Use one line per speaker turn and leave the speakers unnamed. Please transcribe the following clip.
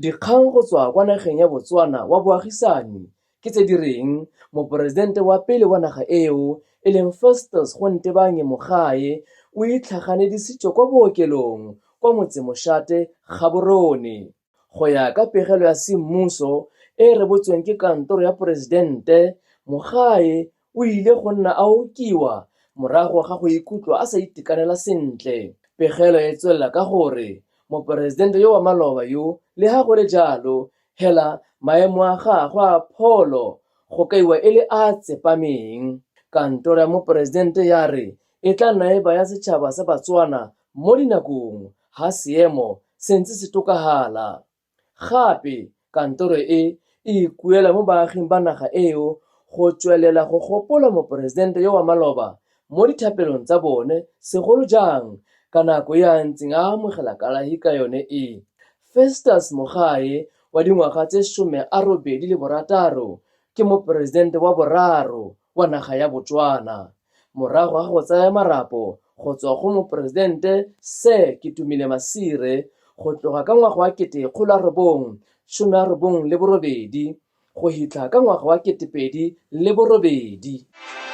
Dikgang go tswa kwa nageng ya Botswana wa boagisani ke tse di reng Moporesidente wa pele wa naga eo e leng Festus Gontebanye Mogae o itlhaganedisitswe kwa bookelong kwa Motsemošate Gaborone. Go ya ka pegelo ya semmuso e e rebotsweng ke kantoro ya Poresidente, Mogae o ile go nna a okiwa morago ga go ikutlwa a sa itekanela sentle. Pegelo e tswelela ka gore Moporesidente yo wa maloba yo le ha go le jalo hela maemo a gagwe a pholo go kaiwa e le a tsepameng. Kantoro ya Moporesidente ya re e tla nna e baya setšhaba sa Batswana mo dinakong ha seemo se ntse se tokafala. Gape kantoro e ikuela mo baaging ba naga eo go tswelela go gopola Moporesidente yo wa maloba mo dithapelong tsa bone segolo jang ka nako e a ntseng a amogela kalahi ka yone e. Festus Mogae wa dingwaga tse 86 ke Moporesidente wa boraro wa naga ya Botswana morago ga go tsaya marapo go tswa go Moporesidente Sir Kitumile Masire go tloga ka ngwaga wa 1998 go hitla ka ngwaga wa 2008.